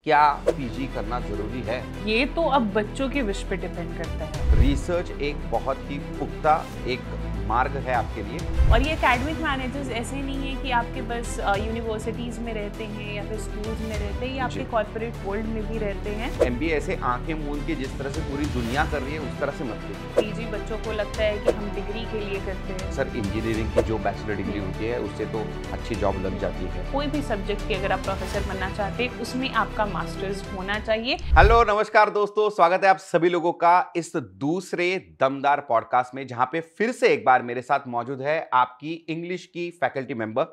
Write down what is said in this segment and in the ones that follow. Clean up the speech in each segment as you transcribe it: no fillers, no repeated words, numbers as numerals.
क्या पीजी करना जरूरी है? ये तो अब बच्चों के विश पे डिपेंड करता है। रिसर्च एक बहुत ही पुख्ता एक मार्ग है आपके लिए। और ये एकेडमिक मैनेजर्स ऐसे नहीं है कि आपके बस यूनिवर्सिटीज में रहते हैं या फिर स्कूल्स में रहते हैं, ये आपके कॉर्पोरेट वर्ल्ड में भी रहते हैं। एमबीए ऐसे आंखें मूंद के जिस तरह से पूरी दुनिया कर रही है उस तरह से मत कीजिए। पीजी बच्चों को लगता है कि हम डिग्री के लिए करते हैं। सर, इंजीनियरिंग की जो बैचलर डिग्री होती है उससे तो अच्छी जॉब लग जाती है। कोई भी सब्जेक्ट की अगर आप प्रोफेसर बनना चाहते हैं उसमें आपका मास्टर्स होना चाहिए। हेलो नमस्कार दोस्तों, स्वागत है आप सभी लोगों का इस दूसरे दमदार पॉडकास्ट में, जहां पे फिर से एक बार मेरे साथ मौजूद है आपकी इंग्लिश की फैकल्टी मेंबर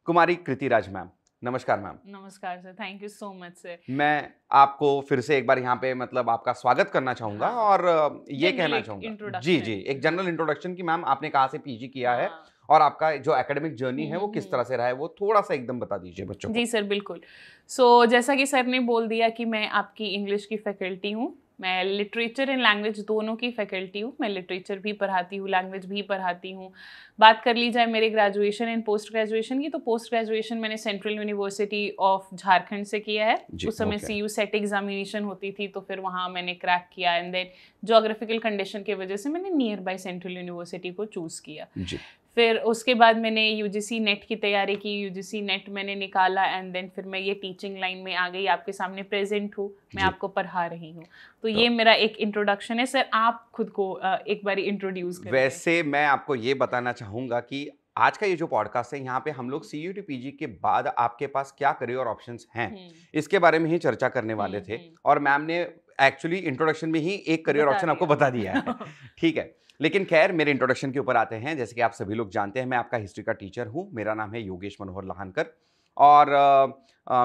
कुमारी कृति राज मैम। नमस्कार मैम। नमस्कार sir, thank you so much sir. मैं आपको फिर से एक बार यहाँ पे आपका स्वागत करना चाहूंगा। हाँ, और ये कहना एक चाहूंगा introduction। जी जी, एक जनरल इंट्रोडक्शन की मैम आपने कहाँ से पीजी किया है हाँ। और आपका जो एकेडमिक जर्नी है वो किस तरह से रहा है, वो थोड़ा सा एकदम बता दीजिए बच्चों को। जी सर, बिल्कुल। सो जैसा कि सर ने बोल दिया कि मैं आपकी इंग्लिश की फैकल्टी हूँ। मैं लिटरेचर एंड लैंग्वेज दोनों की फैकल्टी हूँ। मैं लिटरेचर भी पढ़ाती हूँ, लैंग्वेज भी पढ़ाती हूँ। बात कर ली जाए मेरे ग्रेजुएशन एंड पोस्ट ग्रेजुएशन की, तो पोस्ट ग्रेजुएशन मैंने सेंट्रल यूनिवर्सिटी ऑफ झारखंड से किया है। उस समय CU सेट एग्जामिनेशन होती थी, तो फिर वहाँ मैंने क्रैक किया एंड देन जोग्राफिकल कंडीशन की वजह से मैंने नियर बाय सेंट्रल यूनिवर्सिटी को चूज़ किया। जी। फिर उसके बाद मैंने UGC नेट की तैयारी की, UGC नेट मैंने निकाला एंड देन फिर मैं ये टीचिंग लाइन में आ गई, आपके सामने प्रेजेंट हूँ, मैं आपको पढ़ा रही हूँ। तो ये मेरा एक इंट्रोडक्शन है। सर, आप खुद को एक बार इंट्रोड्यूस करें। वैसे मैं आपको ये बताना चाहूंगा कि आज का ये जो पॉडकास्ट है, यहाँ पे हम लोग CUT पीजी के बाद आपके पास क्या करियर ऑप्शंस हैं इसके बारे में ही चर्चा करने वाले थे। और मैम ने एक्चुअली इंट्रोडक्शन में ही एक करियर ऑप्शन आपको बता दिया है। ठीक है, लेकिन खैर मेरे इंट्रोडक्शन के ऊपर आते हैं। जैसे कि आप सभी लोग जानते हैं, मैं आपका हिस्ट्री का टीचर हूँ। मेरा नाम है योगेश मनोहर लहानकर और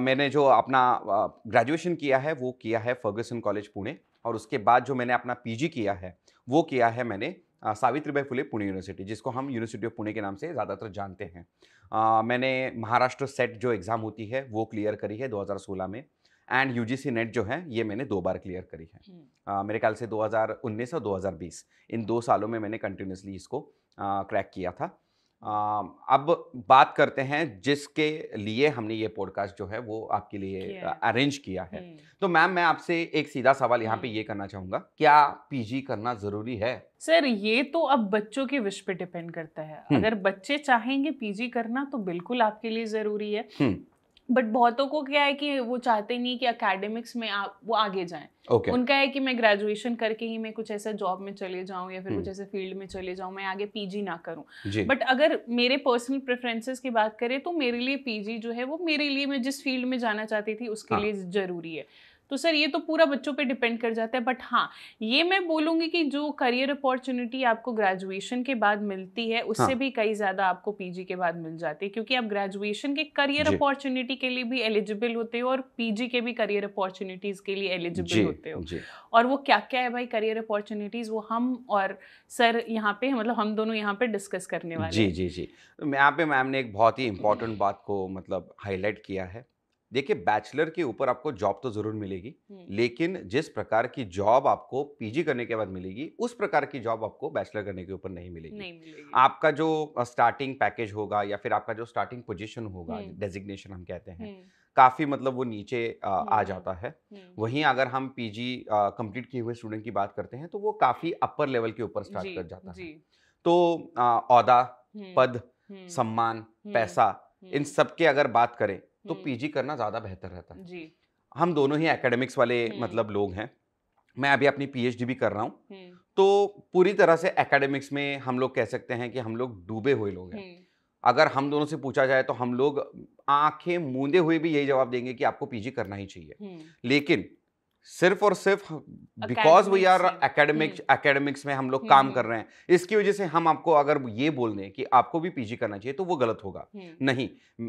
मैंने जो अपना ग्रेजुएशन किया है वो किया है फर्गसन कॉलेज पुणे, और उसके बाद जो मैंने अपना पीजी किया है वो किया है मैंने सावित्रीबाई फुले पुणे यूनिवर्सिटी, जिसको हम यूनिवर्सिटी ऑफ पुणे के नाम से ज़्यादातर जानते हैं। मैंने महाराष्ट्र सेट जो एग्ज़ाम होती है वो क्लियर करी है 2016 में, एंड UGC नेट जो है ये मैंने 2 बार क्लियर करी है। मेरे ख्याल से 2019 और 2020 इन 2 सालों में मैंने कंटिन्यूसली इसको क्रैक किया था। अब बात करते हैं जिसके लिए हमने ये पॉडकास्ट जो है वो आपके लिए अरेंज किया है। तो मैम, मैं आपसे एक सीधा सवाल यहाँ पे ये करना चाहूंगा, क्या पीजी करना जरूरी है? सर, ये तो अब बच्चों के विश पे डिपेंड करता है। अगर बच्चे चाहेंगे पीजी करना तो बिल्कुल आपके लिए जरूरी है। बट बहुतों को क्या है कि वो चाहते नहीं कि एकेडमिक्स में वो आगे जाएं। उनका है कि मैं ग्रेजुएशन करके ही मैं कुछ ऐसा जॉब में चले जाऊं या फिर कुछ ऐसे फील्ड में चले जाऊं, मैं आगे पीजी ना करूं। बट अगर मेरे पर्सनल प्रेफरेंसेस की बात करें तो मेरे लिए पीजी जो है वो मेरे लिए, मैं जिस फील्ड में जाना चाहती थी उसके लिए जरूरी है। तो सर, ये तो पूरा बच्चों पे डिपेंड कर जाता है। बट हाँ, ये मैं बोलूँगी कि जो करियर अपॉर्चुनिटी आपको ग्रेजुएशन के बाद मिलती है उससे भी कई ज़्यादा आपको पीजी के बाद मिल जाती है, क्योंकि आप ग्रेजुएशन के करियर अपॉर्चुनिटी के लिए भी एलिजिबल होते हो और पीजी के भी करियर अपॉर्चुनिटीज़ के लिए एलिजिबल होते हो। और वो क्या क्या है भाई करियर अपॉर्चुनिटीज़, वो हम और सर यहाँ पे, मतलब हम दोनों यहाँ पे डिस्कस करने वाले जी जी जी। यहाँ पे मैम ने एक बहुत ही इंपॉर्टेंट बात को हाईलाइट किया है। देखिए, बैचलर के ऊपर आपको जॉब तो जरूर मिलेगी, लेकिन जिस प्रकार की जॉब आपको पीजी करने के बाद मिलेगी उस प्रकार की जॉब आपको बैचलर करने के ऊपर नहीं मिलेगी। आपका जो स्टार्टिंग पैकेज होगा या फिर आपका जो स्टार्टिंग पोजीशन होगा, डेजिग्नेशन हम कहते हैं, काफी वो नीचे आ जाता है। वहीं अगर हम पीजी कंप्लीट किए हुए स्टूडेंट की बात करते हैं तो वो काफी अपर लेवल के ऊपर स्टार्ट कर जाता है। तो औहदा, पद, सम्मान, पैसा, इन सब के अगर बात करें तो पीजी करना ज्यादा बेहतर रहता है। जी। हम दोनों ही एकेडमिक्स वाले लोग हैं। मैं अभी अपनी PhD भी कर रहा हूँ, तो पूरी तरह से एकेडमिक्स में हम लोग कह सकते हैं कि हम लोग डूबे हुए लोग हैं। अगर हम दोनों से पूछा जाए तो हम लोग आंखें मूंदे हुए भी यही जवाब देंगे कि आपको पीजी करना ही चाहिए। लेकिन सिर्फ और सिर्फ बिकॉज वी आर एकेडमिक्स में हम लोग काम कर रहे हैं, इसकी वजह से हम आपको अगर ये बोल दें कि आपको भी पीजी करना चाहिए तो वो गलत होगा। नहीं,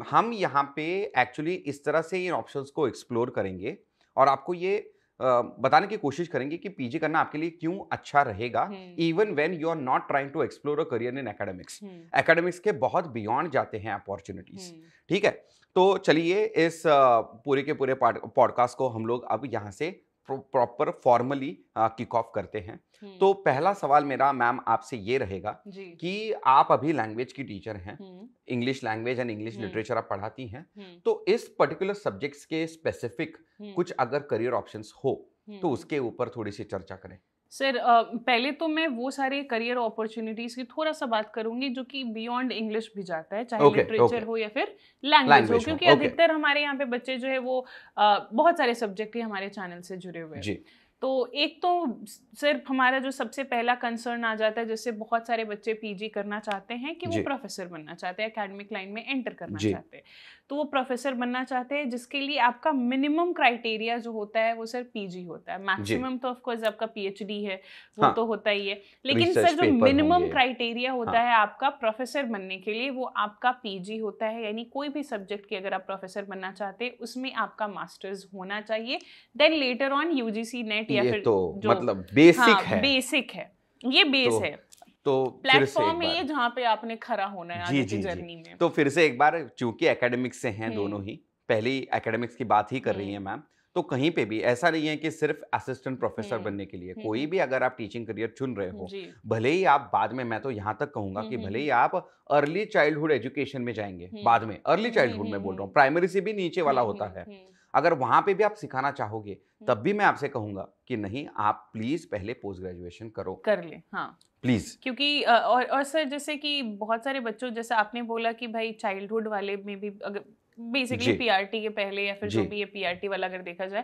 हम यहाँ पे एक्चुअली इस तरह से इन ऑप्शंस को एक्सप्लोर करेंगे और आपको ये बताने की कोशिश करेंगे कि पीजी करना आपके लिए क्यों अच्छा रहेगा, even when you are not trying to explore a career in academics. Academics के बहुत बियॉन्ड जाते हैं अपॉर्चुनिटीज। ठीक है, तो चलिए इस पूरे के पूरे पॉडकास्ट को हम लोग अब यहाँ से प्रॉपर फॉर्मली किक ऑफ करते हैं। हम्म, तो पहला सवाल मेरा मैम आपसे ये रहेगा जी, कि आप अभी लैंग्वेज की टीचर हैं, hmm, English language and English hmm, literature आप पढ़ाती हैं, हम्म, तो इस पर्टिकुलर सब्जेक्ट्स के स्पेसिफिक हम्म, कुछ अगर करियर ऑप्शंस हो तो हम्म। उसके ऊपर थोड़ी सी चर्चा करें। सर पहले तो मैं वो सारे करियर अपॉर्चुनिटीज की थोड़ा सा बात करूंगी जो कि बियॉन्ड इंग्लिश भी जाता है, चाहे ओके, लिटरेचर ओके। हो या फिर लैंग्वेज हो, लैंग्वेज हो, क्योंकि ओके। अधिकतर हमारे यहाँ पे बच्चे जो है वो बहुत सारे सब्जेक्ट ही हमारे चैनल से जुड़े हुए हैं। जी, तो एक तो सिर्फ हमारा जो सबसे पहला कंसर्न आ जाता है, जैसे बहुत सारे बच्चे पीजी करना चाहते हैं कि वो जी, प्रोफेसर बनना चाहते हैं, एकेडमिक लाइन में एंटर करना जी, चाहते हैं। तो वो प्रोफेसर बनना चाहते हैं जिसके लिए आपका मिनिमम क्राइटेरिया जो होता है वो सर पीजी होता है। जी। मैक्सिमम तो ऑफ कोर्स आपका पीएचडी है, वो हाँ, तो होता ही है। लेकिन रिसर्च सर जो पेपर मिनिमम होंगे। क्राइटेरिया होता हाँ, है आपका प्रोफेसर बनने के लिए, वो आपका पीजी होता है। यानी कोई भी सब्जेक्ट की अगर आप प्रोफेसर बनना चाहते हैं उसमें आपका मास्टर्स होना चाहिए। Then later on UGC NET या ये फिर तो जो, मतलब बेसिक हाँ है। बेसिक है, ये तो बेस है। तो फिर से एक प्लेटफॉर्म है ये बार जहाँ पे आपने खड़ा होना है जी, आगे की जी, जी। जर्नी में। तो फिर से एक बार चूँकि एकेडमिक्स से हैं दोनों हम्म, ही, पहली एकेडमिक्स की बात ही कर रही हैं हम्म, मैम, तो कहीं पे भी ऐसा नहीं है कि सिर्फ़ असिस्टेंट प्रोफ़ेसर हम्म, बनने के लिए, कोई हम्म, भी अगर आप टीचिंग करियर चुन रहे हो, जी, भले ही आप बाद में मैं तो यहाँ तक कहूँगा कि भले ही हम्म, आप अर्ली चाइल्डहुड एजुकेशन में जाएँगे, हम्म, बाद में अर्ली चाइल्डहुड मैं बोल रहा हूँ, प्राइमरी से भी नीचे वाला होता है। अगर वहाँ पे भी आप सिखाना चाहोगे, तब भी मैं आपसे कहूँगा कि नहीं, आप प्लीज़ पहले पोस्ट ग्रेजुएशन करो, कर ले, हाँ। प्लीज़। क्योंकि और सर जैसे कि बहुत सारे बच्चों, जैसे आपने बोला कि भाई चाइल्डहुड वाले में भी अगर बेसिकली जी, पीआरटी के पहले या फिर जी। जो भी ये पीआरटी वाला अगर देखा जाए,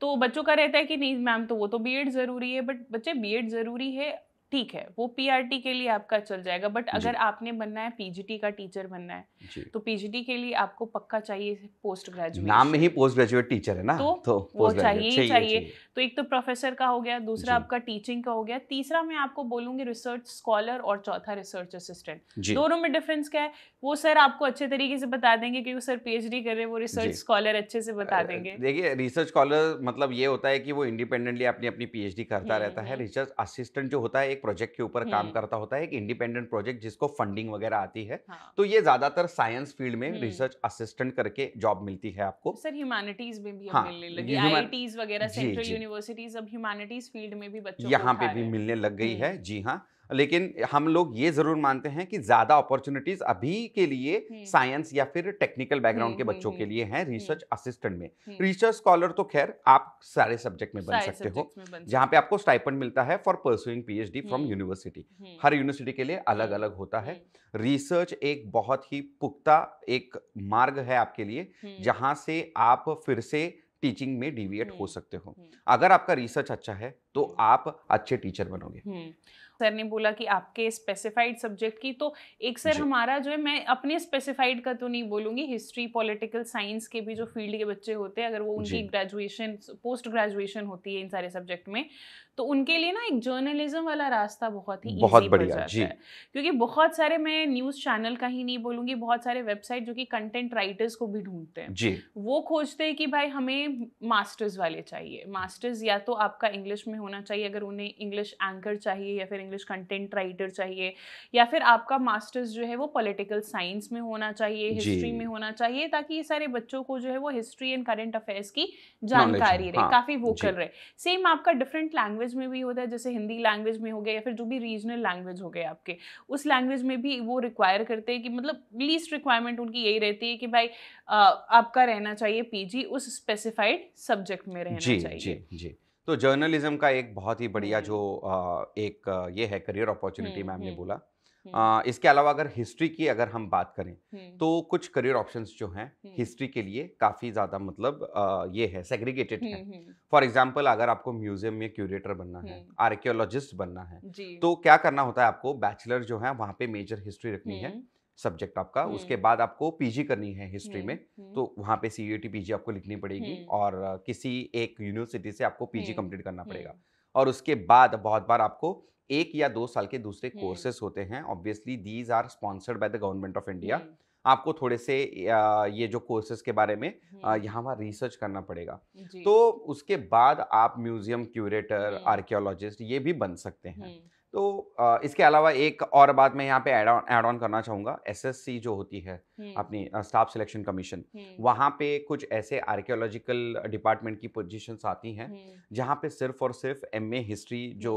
तो बच्चों का रहता है कि नहीं मैम तो वो तो बीएड जरूरी है। बट बच्चे बीएड जरूरी है, ठीक है, वो पीआरटी के लिए आपका चल जाएगा। बट अगर जी, आपने बनना है पीजीटी का टीचर बनना है, जी। तो पीजीटी के लिए आपको पक्का चाहिए पोस्ट नाम में ही ग्रेजुएशन। पोस्ट ग्रेजुएट टीचर है ना, तो तो वो पोस्ट चाहिए ग्रेजुएट ही चाहिए, चाहिए। चाहिए। तो एक तो प्रोफेसर का हो गया, दूसरा जी, आपका टीचिंग का हो गया, तीसरा मैं आपको बोलूंगी रिसर्च स्कॉलर, और चौथा रिसर्च असिस्टेंट। जी, दोनों में डिफरेंस क्या है वो सर आपको अच्छे तरीके से बता देंगे, क्योंकि सर पीएचडी कर रहे हैं, वो जी। रिसर्च स्कॉलर अच्छे से बता देंगे। देखिए, रिसर्च स्कॉलर मतलब ये होता है कि वो इंडिपेंडेंटली अपनी-अपनी पीएचडी करता रहता है। हम्म, रिसर्च असिस्टेंट जो होता है, एक प्रोजेक्ट के ऊपर काम हम्म, करता होता है, एक इंडिपेंडेंट प्रोजेक्ट जिसको फंडिंग वगैरह आती है। हाँ, तो ये ज़्यादातर साइंस फील्ड में हम्म। रिसर्च असिस्टेंट करके जॉब मिलती है आपको। सर ह्यूमैनिटीज में भी अब हाँ, मिलने लगी, ये ह्यूमन आईआईटीज वगैरह, जी, सेंट्रल जी। यूनिवर्सिटीज अब ह्यूमैनिटीज फील्ड में भी बच्चों को यहाँ पे उठा भी रहे हैं। मिलने लग गई है, हम्म, जी हाँ। लेकिन हम लोग ये ज़रूर मानते हैं कि ज़्यादा अपॉर्च्युनिटीज़ अभी के लिए हम्म, साइंस या फिर टेक्निकल बैकग्राउंड हम्म, के बच्चों के लिए हैं हम्म, रिसर्च असिस्टेंट में। हम्म, रिसर्च स्कॉलर तो ख़ैर आप सारे सब्जेक्ट में बन सारे सकते हो, सब्जेक्ट्स में बन जहाँ पे सकते हैं। आपको स्टाइपेंड मिलता है for pursuing PhD from hmm, university. Hmm, her university के लिए हम्म, अलग-अलग होता है। हम्म, रिसर्च एक बहुत ही पुख्ता एक मार्ग है आपके लिए, हम्म, जहाँ से आप फिर से टीचिंग में डिविएट हो हुँ, सकते हो। हुँ, अगर आपका रिसर्च अच्छा है, तो हुँ, आप अच्छे टीचर बनोगे। हुँ। सर ने बोला कि आपके स्पेसिफाइड सब्जेक्ट की, तो एक सर जी, हमारा जो है, मैं अपने स्पेसिफाइड का तो नहीं बोलूँगी, हिस्ट्री, पॉलिटिकल साइंस के भी जो फील्ड के बच्चे होते हैं, अगर वो जी। उनकी ग्रेजुएशन, पोस्ट ग्रेजुएशन होती है इन सारे सब्जेक्ट में, तो उनके लिए ना एक जर्नलिज्म वाला रास्ता बहुत ही बहुत ईज़ी पड़ बढ़िया, जाता जी। है। क्योंकि बहुत सारे, मैं न्यूज़ चैनल का ही नहीं बोलूँगी, बहुत सारे वेबसाइट जो कि कंटेंट राइटर्स को भी ढूँढते हैं। जी, वो खोजते हैं कि भाई हमें मास्टर्स वाले चाहिए। मास्टर्स या तो आपका इंग्लिश में होना चाहिए, अगर उन्हें इंग्लिश एंकर चाहिए या फिर इंग्लिश कंटेंट राइटर चाहिए, या फिर आपका मास्टर्स जो है वो पॉलिटिकल साइंस में होना चाहिए, जी। हिस्ट्री में होना चाहिए, ताकि ये सारे बच्चों को जो है वो हिस्ट्री एंड करंट अफेयर्स की नॉलेज हो, जानकारी रहे, हाँ, काफ़ी जी, वोकल रहे। सेम आपका डिफरेंट लैंग्वेज में भी होता है, जैसे हिंदी लैंग्वेज में हो गया या फिर जो भी रीजनल लैंग्वेज हो गए आपके, उस लैंग्वेज में भी वो रिक्वायर करते हैं कि, मतलब लीस्ट रिक्वायरमेंट उनकी यही रहती है कि भाई आपका रहना चाहिए पीजी, उस स्पेसिफाइड सब्जेक्ट में रहना जी, जी, चाहिए। जी। तो जर्नलिज़्म का एक बहुत ही बढ़िया जो हुँ, ये है करियर अपॉर्च्युनिटी हुँ, मैम ने हुँ, बोला। हुँ, इसके अलावा अगर हिस्ट्री की अगर हम बात करें, हुँ, तो कुछ करियर ऑप्शंस जो हैं, हुँ, हिस्ट्री के लिए काफ़ी ज़्यादा मतलब ये है सेग्रीगेटेड हुँ, हैं। हुँ, फॉर एग्ज़ाम्पल अगर आपको म्यूज़ियम में क्यूरेटर बनना है, हुँ, आर्कियोलॉजिस्ट बनना है, जी, तो क्या करना होता है आपको बैचलर जो है वहाँ पे मेजर हिस्ट्री रखनी है, हुँ, सब्जेक्ट आपका। उसके हुँ, बाद आपको पीजी करनी है हिस्ट्री में, हुँ, हुँ, तो वहाँ पे सीयूईटी पीजी आपको लिखनी पड़ेगी हुँ, और किसी एक यूनिवर्सिटी से आपको पीजी हुँ, कंप्लीट करना पड़ेगा। हुँ, और उसके बाद बहुत बार आपको 1 या 2 साल के दूसरे हुँ, कोर्सेज़ होते हैं। Obviously these are sponsored by the government of India. हुँ, आपको थोड़े से ये जो कोर्सेज़ के बारे में हुँ, यहाँ-वहाँ रिसर्च करना पड़ेगा। जी, तो उसके बाद आप म्यूज़ियम क्यूरेटर, हुँ, आर्कियोलॉजिस्ट ये भी बन सकते हैं। हुँ, तो इसके अलावा एक और बात मैं यहाँ पे ऐड ऑन करना चाहूँगा, एसएससी जो होती है अपनी स्टाफ सिलेक्शन कमीशन, वहाँ पे कुछ ऐसे आर्कियोलॉजिकल डिपार्टमेंट की पोजीशंस आती हैं जहाँ पे सिर्फ और सिर्फ एमए हिस्ट्री जो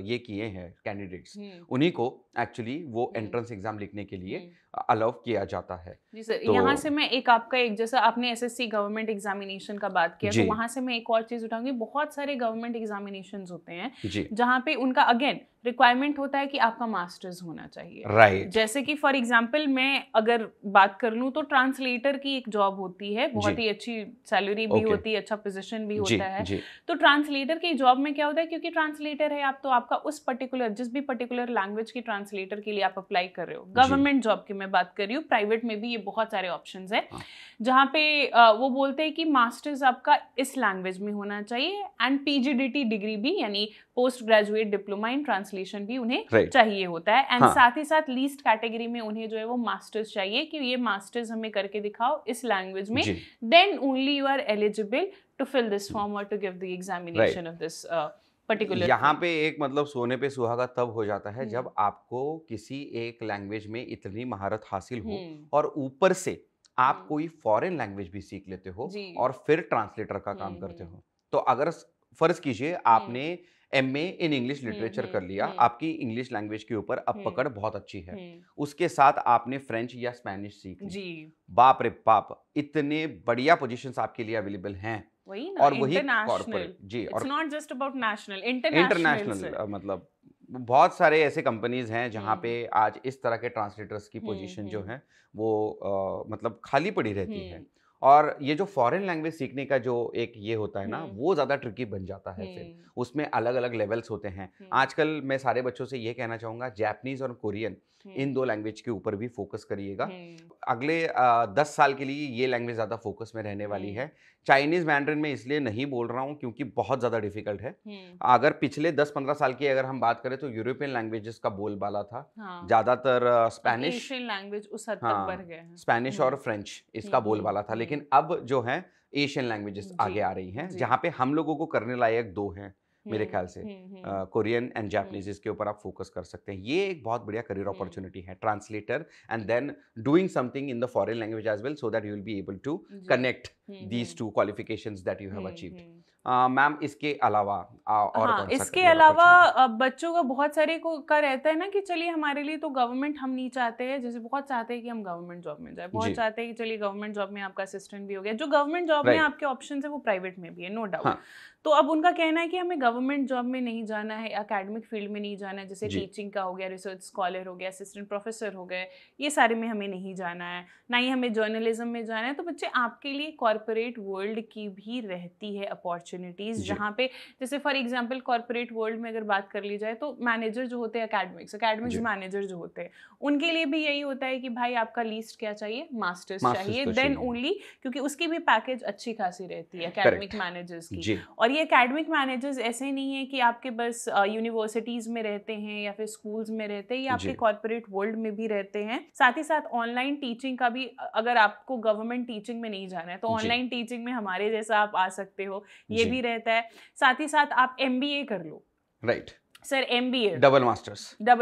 ये किए हैं कैंडिडेट्स, उन्हीं को एक्चुअली वो एंट्रेंस एग्जाम लिखने के लिए अलाउ किया जाता है। जी सर, यहाँ से मैं एक जैसा आपने एसएससी गवर्नमेंट एग्जामिनेशन का बात किया, तो वहाँ से मैं एक और चीज उठाऊंगी। बहुत सारे गवर्नमेंट एग्जामिनेशंस होते हैं जहाँ पे उनका अगेन रिक्वायरमेंट होता है कि आपका मास्टर्स होना चाहिए। राइट। जैसे कि फॉर एग्जांपल मैं अगर बात कर लूँ तो ट्रांसलेटर की एक जॉब होती है, बहुत ही अच्छी सैलरी भी होती है, अच्छा पोजीशन भी होता है। तो ट्रांसलेटर की जॉब में क्या होता है, क्योंकि ट्रांसलेटर है आप, तो आपका उस पर्टिकुलर जिस भी पर्टिकुलर लैंग्वेज की ट्रांसलेटर के लिए आप अप्लाई कर रहे हो, गवर्नमेंट जॉब की मैं बात कर रही हूँ, प्राइवेट में भी ये बहुत सारे ऑप्शंस है जहाँ पे वो बोलते हैं कि मास्टर्स आपका इस लैंग्वेज में होना चाहिए एंड पीजीडीटी डिग्री भी, यानी post graduate diploma in translation भी उन्हें चाहिए होता है। एंड साथ ही साथ लीस्ट कैटेगरी में उन्हें जो है वो मास्टर्स चाहिए कि ये मास्टर्स हमें करके दिखाओ इस लैंग्वेज में, then only you are eligible to fill this form और to give the examination of this particular. यहाँ पे एक मतलब सोने पे सुहागा तब हो जाता है जब आपको किसी एक लैंग्वेज में इतनी महारत हासिल हो और ऊपर से आप कोई फॉरेन लैंग्वेज भी सीख लेते हो और फिर ट्रांसलेटर का काम करते हो। तो अगर फर्ज कीजिए आपने एमए इन इंग्लिश लिटरेचर कर लिया, आपकी इंग्लिश लैंग्वेज के ऊपर अब पकड़ बहुत अच्छी है, उसके साथ आपने फ्रेंच या स्पेनिश सीख ली, बाप रे बाप, इतने बढ़िया पोजीशंस आपके लिए अवेलेबल हैं। वही ना, और वही कॉर्पोरेट जी, और not just about national, international मतलब बहुत सारे ऐसे कंपनीज हैं जहाँ पे आज इस तरह के ट्रांसलेटर्स की पोजीशन जो है वो मतलब खाली पड़ी रहती है। और ये जो फॉरेन लैंग्वेज सीखने का जो एक ये होता है ना, वो ज़्यादा ट्रिकी बन जाता है। फिर उसमें अलग अलग लेवल्स होते हैं। आजकल मैं सारे बच्चों से ये कहना चाहूँगा, जापानीज और कोरियन इन दो लैंग्वेज के ऊपर भी फोकस करिएगा। अगले 10 साल के लिए ये लैंग्वेज ज़्यादा फोकस में रहने वाली है। चाइनीज़ मैंड्रिन में इसलिए नहीं बोल रहा हूँ क्योंकि बहुत ज़्यादा डिफिकल्ट है। अगर पिछले 10-15 साल की अगर हम बात करें तो यूरोपियन लैंग्वेजेस का बोलबाला था, ज़्यादातर स्पेनिश, एशियन लैंग्वेज उस हद तक बढ़ गए हैं, स्पेनिश और फ्रेंच इसका बोलबाला था। लेकिन अब जो है एशियन लैंग्वेजेस आगे आ रही हैं, जहाँ पे हम लोगों को करने लायक दो हैं मेरे ख्याल से, कोरियन एंड जापानीज। इसके ऊपर आप फोकस कर सकते हैं। ये एक बहुत बढ़िया करियर अपॉर्चुनिटी है, translator and then doing something in the foreign language as well, so that you will be able to connect these two qualifications that you have achieved. Ma'am इसके अलावा और कौन सा? इसके अलावा बच्चों का बहुत सारे का रहता है ना कि चलिए हमारे लिए तो गवर्नमेंट हम नहीं चाहते हैं, जैसे बहुत चाहते हैं कि हम गवर्नमेंट जॉब में जाए, बहुत चाहते हैं कि चलिए गवर्नमेंट जॉब में आपका असिस्टेंट भी हो गया। जो गवर्नमेंट जॉब में आपके ऑप्शन है वो प्राइवेट में भी है, नो डाउट। तो अब उनका कहना है कि हमें गवर्नमेंट जॉब में नहीं जाना है, एकेडमिक फील्ड में नहीं जाना है, जैसे टीचिंग का हो गया, रिसर्च स्कॉलर हो गया, असिस्टेंट प्रोफेसर हो गए, ये सारे में हमें नहीं जाना है, ना ही हमें जर्नलिज्म में जाना है। तो बच्चे आपके लिए कॉर्पोरेट वर्ल्ड की भी रहती है अपॉर्चुनिटीज, जहाँ पे जैसे फॉर एग्जांपल कॉर्पोरेट वर्ल्ड में अगर बात कर ली जाए तो मैनेजर जो होते हैं, एकेडमिक्स मैनेजर जो होते हैं, उनके लिए भी यही होता है कि भाई आपका लीस्ट क्या चाहिए, मास्टर्स चाहिए, देन ओनली, क्योंकि उसकी भी पैकेज अच्छी खासी रहती है एकेडमिक मैनेजर्स की। और ये एकेडमिक मैनेजर्स ऐसे नहीं है कि आपके बस यूनिवर्सिटीज में रहते हैं या फिर स्कूल्स में रहते हैं, ये आपके कॉर्पोरेट वर्ल्ड में भी रहते हैं। साथ ही साथ ऑनलाइन टीचिंग का भी, अगर आपको गवर्नमेंट टीचिंग में नहीं जाना है तो ऑनलाइन टीचिंग में हमारे जैसा आप आ सकते हो, ये भी रहता है। साथ ही साथ आप एमबीए कर लो, right sir, MBA double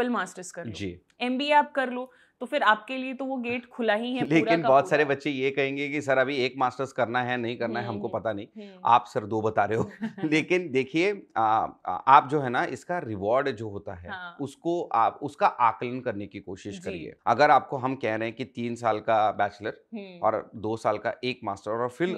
masters कर लो जी, एमबीए आप कर लो तो फिर आपके लिए तो वो गेट खुला ही है। लेकिन बहुत सारे बच्चे ये कहेंगे कि सर अभी एक मास्टर्स करना है, नहीं करना है हमको पता नहीं, आप सर 2 बता रहे हो। लेकिन देखिए आप जो है ना, इसका रिवॉर्ड जो होता है उसको आप उसका आकलन करने की कोशिश करिए। अगर आपको हम कह रहे हैं कि 3 साल का बैचलर और 2 साल का एक मास्टर और फिर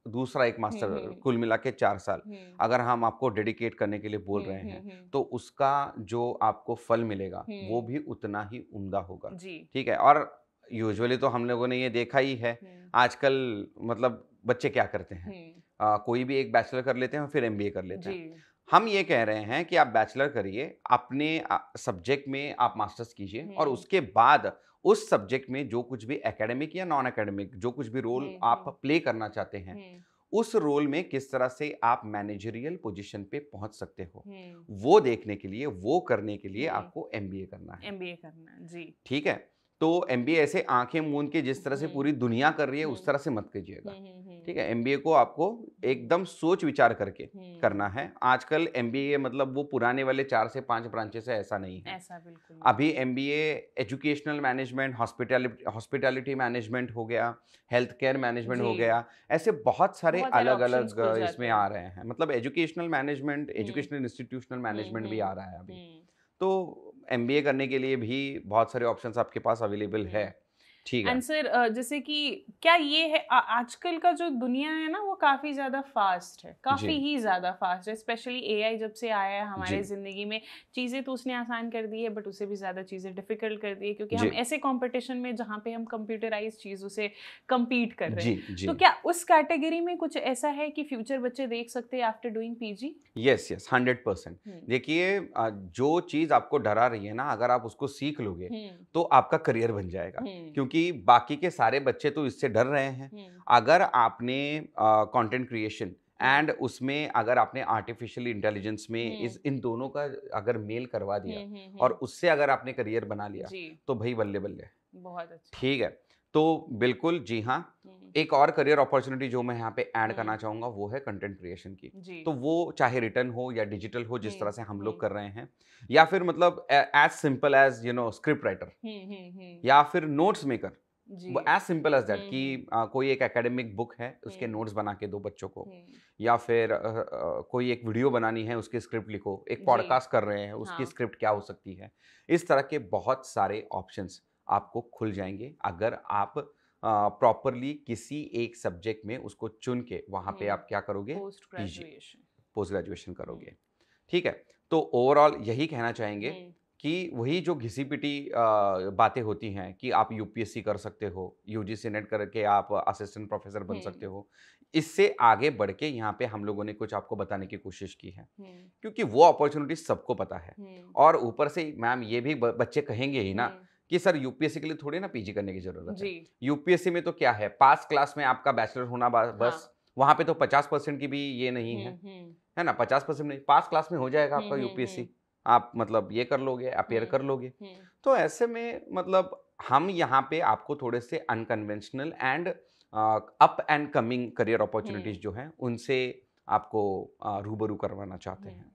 दूसरा एक मास्टर, कुल मिला के 4 साल अगर हम आपको डेडिकेट करने के लिए बोल रहे हैं, तो उसका जो आपको फल मिलेगा वो भी उतना ही उम्दा होगा। ठीक है। और यूजुअली तो हम लोगों ने ये देखा ही है आजकल, मतलब बच्चे क्या करते हैं, कोई भी एक बैचलर कर लेते हैं और फिर एमबीए कर लेते हैं। हम ये कह रहे हैं कि आप बैचलर करिए, अपने सब्जेक्ट में आप मास्टर्स कीजिए और उसके बाद उस सब्जेक्ट में जो कुछ भी एकेडमिक या नॉन एकेडमिक जो कुछ भी रोल आप प्ले करना चाहते हैं, उस रोल में किस तरह से आप मैनेजरियल पोजीशन पे पहुंच सकते हो, वो देखने के लिए, वो करने के लिए आपको एमबीए करना है। जी, ठीक है। तो एमबीए ऐसे आंखें मूंद के जिस तरह से पूरी दुनिया कर रही है उस तरह से मत कीजिएगा, ठीक है। एमबीए को आपको एकदम सोच विचार करके करना है। आजकल एमबीए मतलब वो पुराने वाले 4 से 5 ब्रांचेस है, ऐसा नहीं है। ऐसा बिल्कुल नहीं। अभी MBA educational management, hospitality management हो गया, हेल्थ केयर मैनेजमेंट हो जी। गया, ऐसे बहुत सारे बहुत सारे अलग ऑप्शंस अलग खुल जाते इसमें हैं। आ रहे हैं। मतलब educational management, educational institutional management भी आ रहा है अभी। तो एमबीए करने के लिए भी बहुत सारे ऑप्शंस आपके पास अवेलेबल है, ठीक है। एंड सर जैसे कि क्या ये है आजकल का जो दुनिया है ना वो काफी ज्यादा फास्ट है, काफी जी ही ज्यादा फास्ट है। स्पेशली एआई जब से आया है हमारे जी जिंदगी में, चीजें तो उसने आसान कर दी है बट उससे भी ज्यादा चीजें डिफिकल्ट कर दी है, क्योंकि जी हम ऐसे कंपटीशन में जहाँ पे हम कंप्यूटराइज चीजों से compete कर रहे जी हैं। जी तो क्या उस कैटेगरी में कुछ ऐसा है कि फ्यूचर बच्चे देख सकते हैं after doing PG? Yes yes 100%। देखिए जो चीज़ आपको डरा रही है ना, अगर आप उसको सीख लोगे तो आपका करियर बन जाएगा, क्योंकि बाकी के सारे बच्चे तो इससे डर रहे हैं। अगर आपने कंटेंट क्रिएशन एंड उसमें अगर आपने आर्टिफिशियल इंटेलिजेंस में इस इन दोनों का अगर मेल करवा दिया और उससे अगर आपने करियर बना लिया जी, तो भाई बल्ले बल्ले, बहुत अच्छा। ठीक है। तो बिल्कुल जी हाँ, एक और करियर अपॉर्चुनिटी जो मैं यहाँ पे ऐड करना चाहूँगा वो है कंटेंट क्रिएशन की। जी। तो वो चाहे रिटन हो या डिजिटल हो, जिस तरह से हम लोग कर रहे हैं, या फिर मतलब as simple as script writer या फिर नोट्स मेकर। जी। वो एज़ सिंपल एज़ दैट कि कोई एक एकेडमिक बुक है, उसके नोट्स बना के दो बच्चों को, या फिर कोई एक वीडियो बनानी है, उसकी स्क्रिप्ट लिखो। एक जी। पॉडकास्ट कर रहे हैं, उसकी हाँ। स्क्रिप्ट क्या हो सकती है। इस तरह के बहुत सारे ऑप्शंस आपको खुल जाएँगे अगर आप प्रॉपरली किसी एक सब्जेक्ट में उसको चुन के वहाँ पे आप क्या करोगे? Post PG, graduation. Post graduation करोगे, ठीक है। तो ओवरऑल यही कहना चाहेंगे कि वही जो घिसी-पिटी बातें होती हैं कि आप यूपीएससी कर सकते हो, यूजीसी नेट करके आप असिस्टेंट प्रोफेसर बन सकते हो। इससे आगे बढ़ के यहाँ पे हम लोगों ने कुछ आपको बताने की कोशिश की है, क्योंकि वो अपॉर्च्युनिटी सबको पता है। और ऊपर से मैम ये भी ब बच्चे कहेंगे ही ना कि सर यूपीएससी के लिए थोड़ी ना पीजी करने की ज़रूरत है। जी। यूपीएससी में तो क्या है, पास क्लास में आपका बैचलर होना बस, हाँ। वहाँ पे तो 50% की भी ये नहीं है ना? 50% नहीं, पास क्लास में हो जाएगा आपका यूपीएससी। आप मतलब ये कर लोगे, अपीयर कर लोगे। तो ऐसे में मतलब हम यहाँ पे आपको थोड़े से unconventional and up and coming career opportunities जो हैं, उनसे आपको रूबरू करवाना चाहते हैं।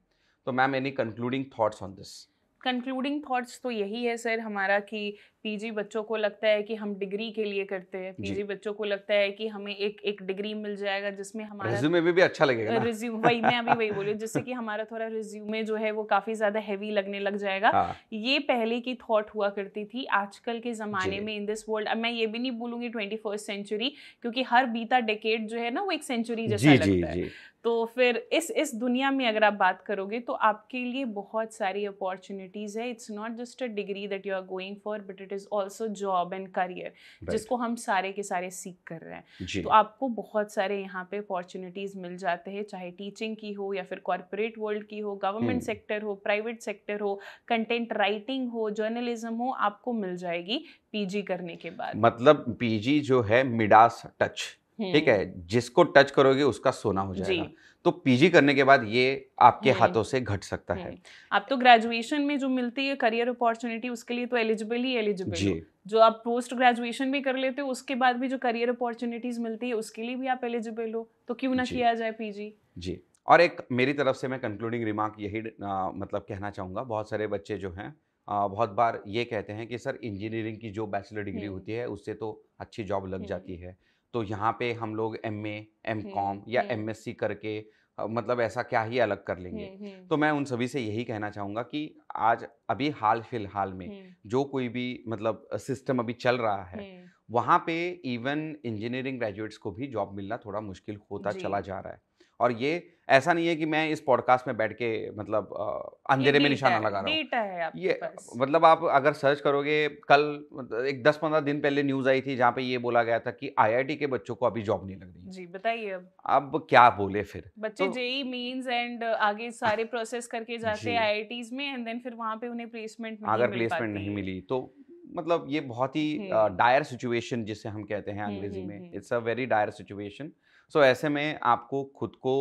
तो ma'am any concluding thoughts on this? Concluding thoughts तो यही है सर हमारा कि पीजी बच्चों को लगता है कि हम डिग्री के लिए करते हैं, जी। पीजी बच्चों को लगता है कि हमें एक डिग्री मिल जाएगा जिसमें हमारा रेज़्यूमे में भी अच्छा लगेगा ना? रिज्यूम, वही मैं अभी वही बोली, जिससे कि हमारा थोड़ा रिज्यूमे जो है वो काफी ज्यादा हैवी लगने लग जाएगा। हाँ। ये पहले की थॉट हुआ करती थी। आजकल के जमाने जी। में इन दिस वर्ल्ड, अब मैं ये भी नहीं बोलूंगी 21st सेंचुरी, क्योंकि हर बीता डेकेड जो है ना वो एक सेंचुरी जैसा जी, जी, लगता है। जी। तो फिर इस दुनिया में अगर आप बात करोगे तो आपके लिए बहुत सारी अपॉर्चुनिटीज़ है। It's not just a degree that you are going for, but it is also job and career, right. जिसको हम सारे के सारे सीख कर रहे हैं। जी। तो आपको बहुत सारे यहाँ पे अपॉर्चुनिटीज़ मिल जाते हैं, चाहे टीचिंग की हो या फिर कॉर्पोरेट वर्ल्ड की हो, गवर्नमेंट सेक्टर हो, प्राइवेट सेक्टर हो, कंटेंट राइटिंग हो, जर्नलिज्म हो, आपको मिल जाएगी पीजी करने के बाद। मतलब पीजी जो है मिडास टच, ठीक है? जिसको टच करोगे उसका सोना हो जाएगा। जी। तो पीजी करने के बाद ये आपके हाथों से घट सकता है। आप तो ग्रेजुएशन में जो मिलती है करियर अपॉर्चुनिटी, उसके लिए तो एलिजिबल ही एलिजिबल जी। हो। जो आप पोस्ट ग्रेजुएशन भी कर लेते हो उसके बाद भी जो करियर अपॉर्चुनिटीज मिलती है उसके लिए भी आप एलिजिबल हो, तो क्यों ना जी। किया जाए पीजी। जी। और एक मेरी तरफ से मैं कंक्लूडिंग रिमार्क यही मतलब कहना चाहूँगा, बहुत सारे बच्चे जो हैं बहुत बार ये कहते हैं कि सर इंजीनियरिंग की जो बैचलर डिग्री होती है उससे तो अच्छी जॉब लग जाती है। तो यहाँ पे हम लोग एमए, एमकॉम या एमएससी करके मतलब ऐसा क्या ही अलग कर लेंगे। तो मैं उन सभी से यही कहना चाहूँगा कि आज अभी हाल-फिलहाल में जो कोई भी मतलब सिस्टम अभी चल रहा है, वहाँ पे इवन इंजीनियरिंग ग्रेजुएट्स को भी जॉब मिलना थोड़ा मुश्किल होता जी। चला जा रहा है। और ये ऐसा नहीं है कि मैं इस पॉडकास्ट में बैठ के मतलब ये अंधेरे में डेटा निशाना है, लगा रहा हूँ। डेटा है आपके ये पास। मतलब आप अगर सर्च करोगे, कल एक 10-15 दिन पहले न्यूज़ आई थी जहाँ पे ये बोला गया था कि आईआईटी के बच्चों को अभी जॉब नहीं लग रही है। जी बताइए। अब क्या बोले फिर? बच्चे तो जेई मेंस एंड आगे सारे प्रोसेस करके जाते जी, हैं आईआईटीज में, एंड देन फिर वहां पे उन्हें प्लेसमेंट नहीं अगर मिल प्लेसमेंट पाती नहीं है। मिली तो मतलब ये बहुत ही डायर सिचुएशन जिसे हम कहते हैं अंग्रेजी में, it's a very dire situation. So ऐसे में आपको खुद को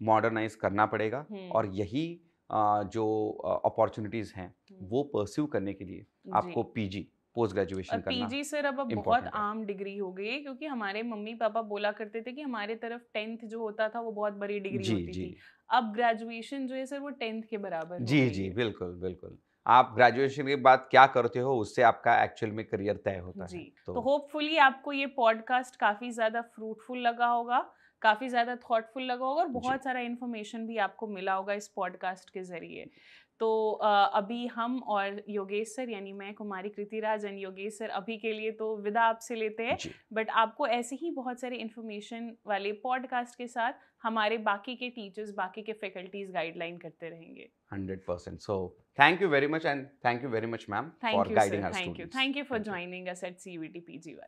मॉडर्नाइज करना पड़ेगा और यही जो अपॉर्चुनिटीज़ हैं वो परस्यू करने के लिए जी। आपको पीजी पोस्ट ग्रेजुएशन और करना पीजी सर अब बहुत इम्पोर्टेंट है। आम डिग्री हो गई है, क्योंकि हमारे मम्मी पापा बोला करते थे कि हमारे तरफ 10th जो होता था वो बहुत बड़ी डिग्री जी होती जी थी। अब ग्रेजुएशन जो है सर वो 10th के बराबर हो जी गई जी है। बिल्कुल बिल्कुल। आप ग्रेजुएशन के बाद क्या करते हो उससे आपका एक्चुअल में करियर तय होता जी, है। तो तो होपफुली आपको ये पॉडकास्ट काफ़ी ज़्यादा फ्रूटफुल लगा होगा, काफ़ी ज़्यादा थॉटफुल लगा होगा और जी बहुत सारा इन्फॉर्मेशन भी आपको मिला होगा इस पॉडकास्ट के ज़रिए। तो अभी हम और योगेश सर यानी मैं कुमारी कृतिराज एंड योगेश सर अभी के लिए तो विदा आपसे लेते हैं, जी बट आपको ऐसे ही बहुत सारे इन्फॉर्मेशन वाले पॉडकास्ट के साथ हमारे बाकी के टीचर्स, बाकी के फैकल्टीज़ गाइडलाइन करते रहेंगे। 100%। So thank you very much and thank you very much, ma'am, for thank you sir, guiding our thank you. students. Thank you for Thank you. Joining us at CUET PG वाला।